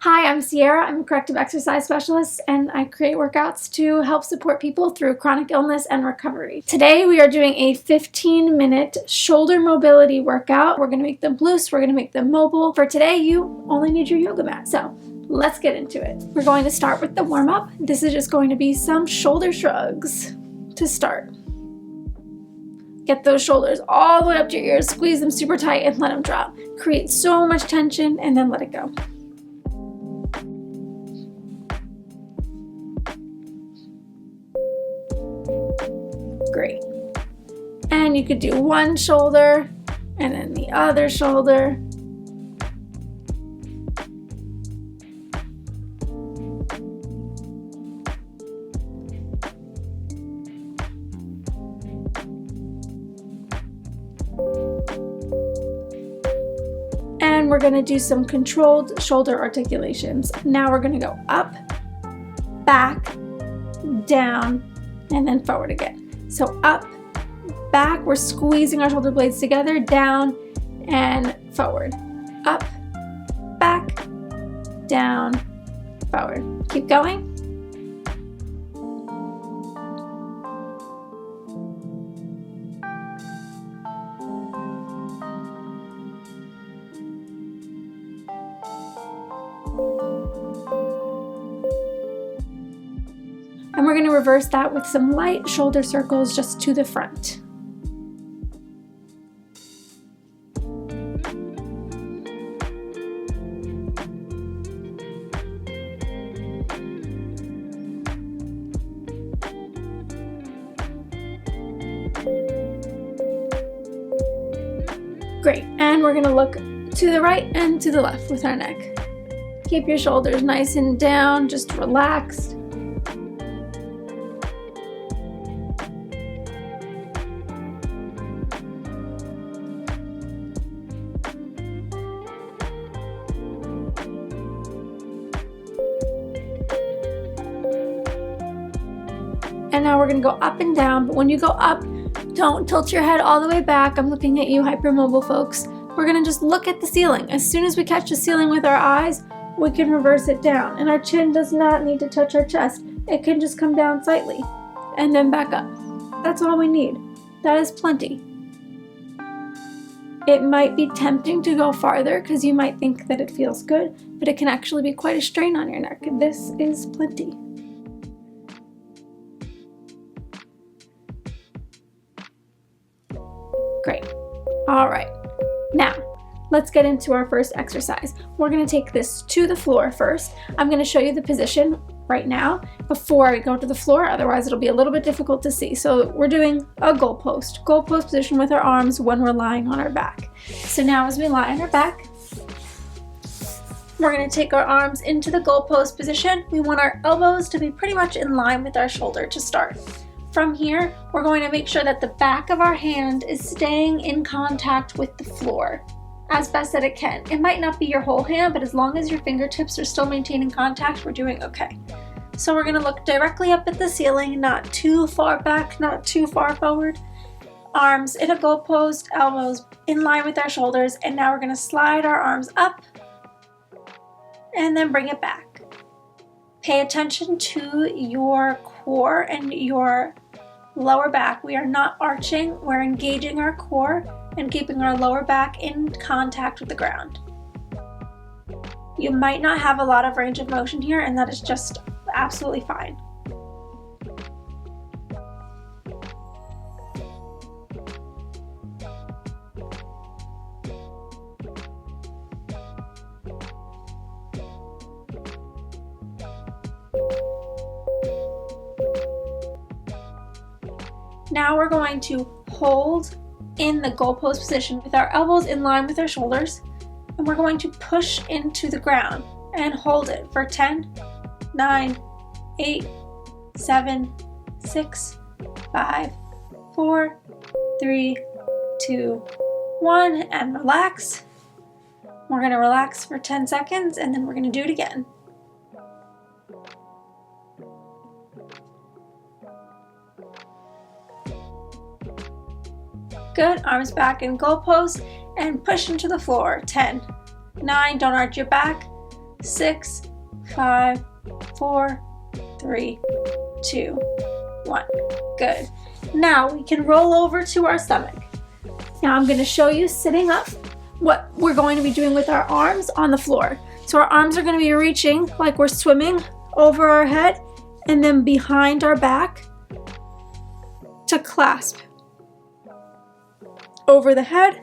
Hi, I'm Sierra. I'm a corrective exercise specialist, and I create workouts to help support people through chronic illness and recovery. Today, we are doing a 15-minute shoulder mobility workout. We're going to make them loose. We're going to make them mobile. For today, you only need your yoga mat. So let's get into it. We're going to start with the warm-up. This is just going to be some shoulder shrugs to start. Get those shoulders all the way up to your ears, squeeze them super tight, and let them drop. Create so much tension, and then let it go. Great. And you could do one shoulder and then the other shoulder. And we're going to do some controlled shoulder articulations. Now we're going to go up, back, down, and then forward again. So up, back, we're squeezing our shoulder blades together, down, and forward. Up, back, down, forward. Keep going. And we're going to reverse that with some light shoulder circles just to the front. Great, and we're going to look to the right and to the left with our neck. Keep your shoulders nice and down, just relaxed. And now we're going to go up and down, but when you go up, don't tilt your head all the way back. I'm looking at you hypermobile folks. We're going to just look at the ceiling. As soon as we catch the ceiling with our eyes, we can reverse it down. And our chin does not need to touch our chest. It can just come down slightly and then back up. That's all we need. That is plenty. It might be tempting to go farther because you might think that it feels good, but it can actually be quite a strain on your neck. This is plenty. Great. All right. Now, let's get into our first exercise. We're going to take this to the floor first. I'm going to show you the position right now before I go to the floor. Otherwise, it'll be a little bit difficult to see. So we're doing a goalpost position with our arms when we're lying on our back. So now as we lie on our back, we're going to take our arms into the goalpost position. We want our elbows to be pretty much in line with our shoulder to start. From here, we're going to make sure that the back of our hand is staying in contact with the floor as best that it can. It might not be your whole hand, but as long as your fingertips are still maintaining contact, we're doing okay. So we're going to look directly up at the ceiling, not too far back, not too far forward. Arms in a goalpost, elbows in line with our shoulders, and now we're going to slide our arms up and then bring it back. Pay attention to your core and your lower back. We are not arching, we're engaging our core and keeping our lower back in contact with the ground. You might not have a lot of range of motion here, and that is just absolutely fine. Now we're going to hold in the goalpost position with our elbows in line with our shoulders, and we're going to push into the ground and hold it for 10, 9, 8, 7, 6, 5, 4, 3, 2, 1, and relax. We're going to relax for 10 seconds, and then we're going to do it again. Good, arms back in goalpost and push into the floor. 10, 9, don't arch your back, 6, 5, 4, 3, 2, 1. Good. Now we can roll over to our stomach. Now I'm going to show you sitting up what we're going to be doing with our arms on the floor. So our arms are going to be reaching like we're swimming over our head and then behind our back to clasp over the head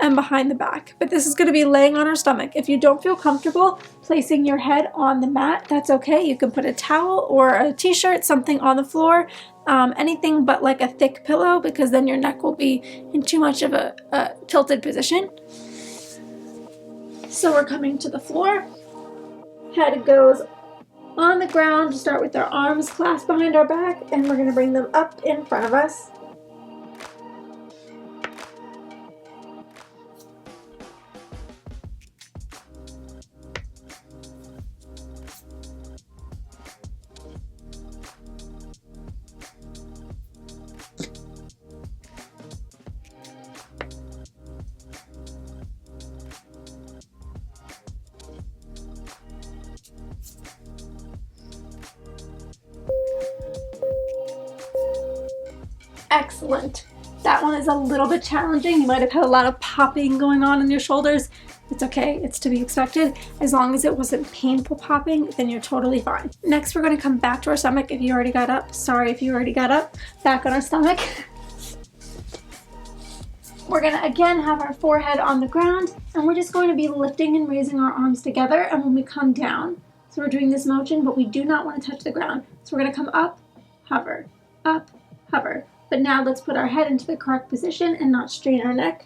and behind the back. But this is going to be laying on our stomach. If you don't feel comfortable placing your head on the mat, that's okay. You can put a towel or a t-shirt, something on the floor, anything but like a thick pillow, because then your neck will be in too much of a tilted position. So we're coming to the floor. Head goes on the ground to start with our arms clasped behind our back, and we're going to bring them up in front of us. Excellent. That one is a little bit challenging. You might have had a lot of popping going on in your shoulders. It's okay, it's to be expected. As long as it wasn't painful popping, then you're totally fine. Next, we're gonna come back to our stomach. If you already got up, sorry if you already got up, back on our stomach. We're gonna again have our forehead on the ground, and we're just going to be lifting and raising our arms together. And when we come down, so we're doing this motion, but we do not want to touch the ground. So we're gonna come up, hover, up, hover. But now let's put our head into the correct position and not strain our neck.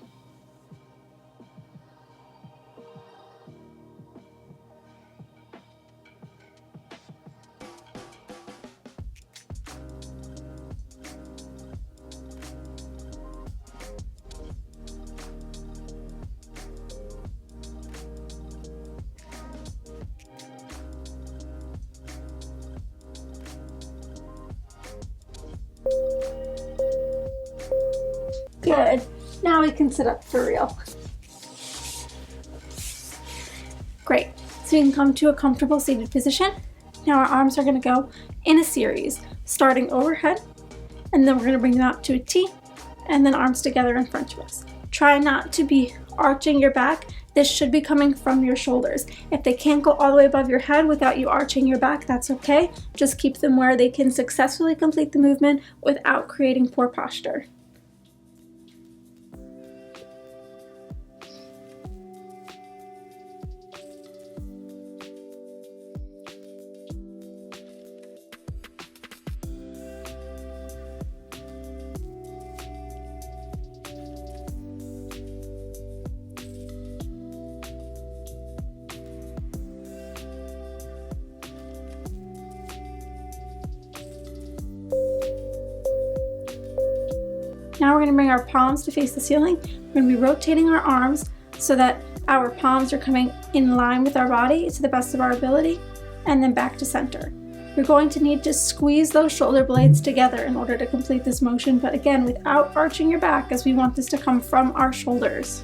Good. Now we can sit up for real. Great. So you can come to a comfortable seated position. Now our arms are going to go in a series, starting overhead, and then we're going to bring them out to a T, and then arms together in front of us. Try not to be arching your back. This should be coming from your shoulders. If they can't go all the way above your head without you arching your back, that's okay. Just keep them where they can successfully complete the movement without creating poor posture. Now we're going to bring our palms to face the ceiling. We're going to be rotating our arms so that our palms are coming in line with our body to the best of our ability, and then back to center. You're going to need to squeeze those shoulder blades together in order to complete this motion, but again, without arching your back, as we want this to come from our shoulders.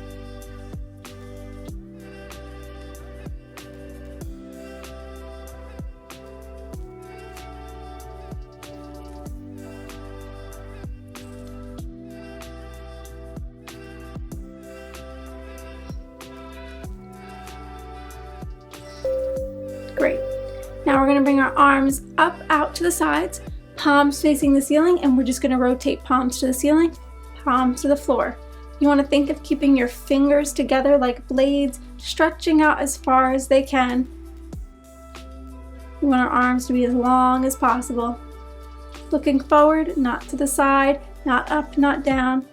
Great. Now we're going to bring our arms up out to the sides, palms facing the ceiling, and we're just going to rotate palms to the ceiling, palms to the floor. You want to think of keeping your fingers together like blades, stretching out as far as they can. We want our arms to be as long as possible. Looking forward, not to the side, not up, not down.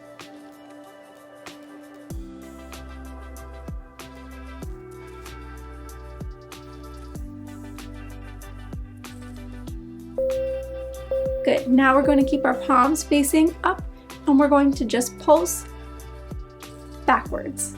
Good. Now we're going to keep our palms facing up, and we're going to just pulse backwards.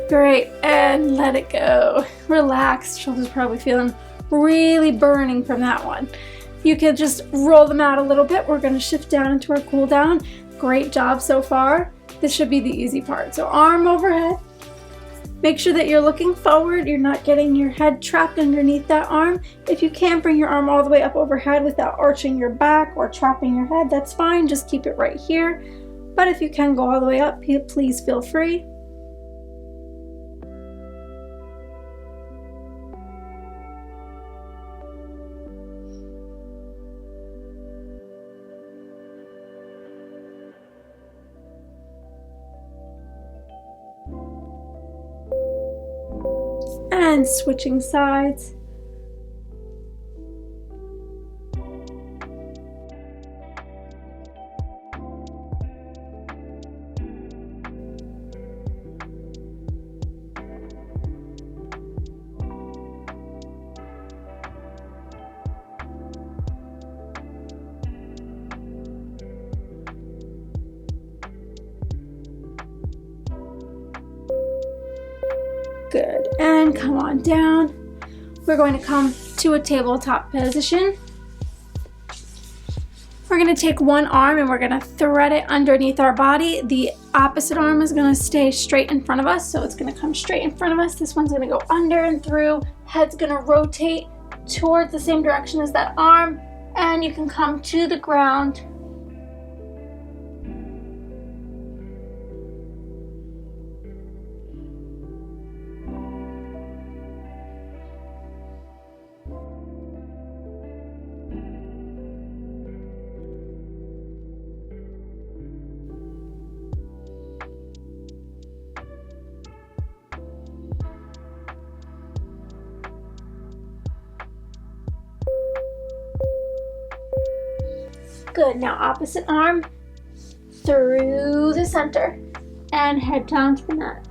Great, and let it go. Relax. Shoulders probably feeling really burning from that one. You can just roll them out a little bit. We're going to shift down into our cool down. Great job so far. This should be the easy part. So arm overhead. Make sure that you're looking forward. You're not getting your head trapped underneath that arm. If you can't bring your arm all the way up overhead without arching your back or trapping your head, that's fine. Just keep it right here. But if you can go all the way up, please feel free. And switching sides. Good, and come on down. We're going to come to a tabletop position. We're going to take one arm and we're going to thread it underneath our body. The opposite arm is going to stay straight in front of us, so it's going to come straight in front of us. This one's going to go under and through. Head's going to rotate towards the same direction as that arm, and you can come to the ground. Good, now opposite arm through the center and head down to the mat.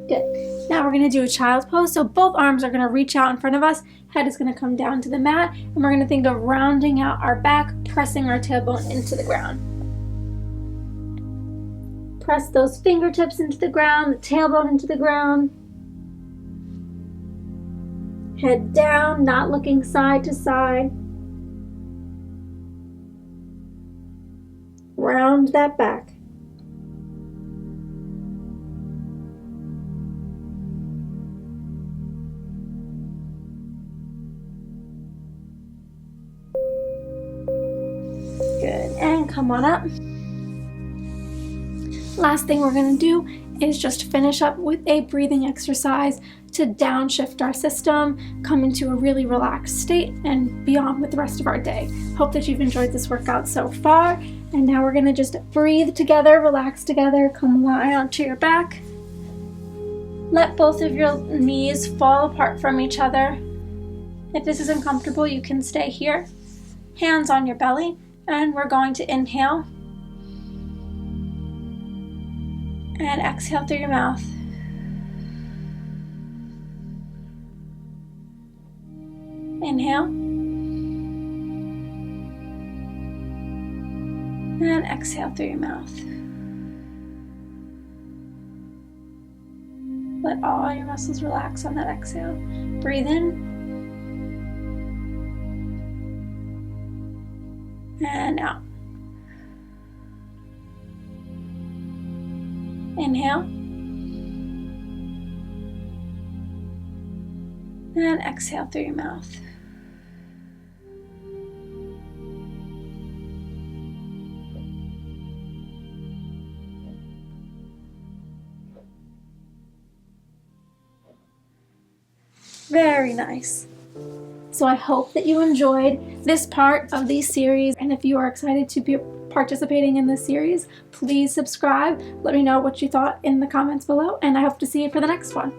Good. Now we're going to do a child's pose. So both arms are going to reach out in front of us. Head is going to come down to the mat. And we're going to think of rounding out our back, pressing our tailbone into the ground. Press those fingertips into the ground, the tailbone into the ground. Head down, not looking side to side. Round that back. Good, and come on up. Last thing we're going to do is just finish up with a breathing exercise to downshift our system, come into a really relaxed state, and be on with the rest of our day. Hope that you've enjoyed this workout so far. And now we're going to just breathe together, relax together, come lie onto your back. Let both of your knees fall apart from each other. If this is uncomfortable, you can stay here. Hands on your belly, and we're going to inhale. And exhale through your mouth. Inhale. And exhale through your mouth. Let all your muscles relax on that exhale. Breathe in. And out. Inhale. And exhale through your mouth. Very nice. So I hope that you enjoyed this part of the series, and if you are excited to be participating in this series, please subscribe. Let me know what you thought in the comments below, and I hope to see you for the next one.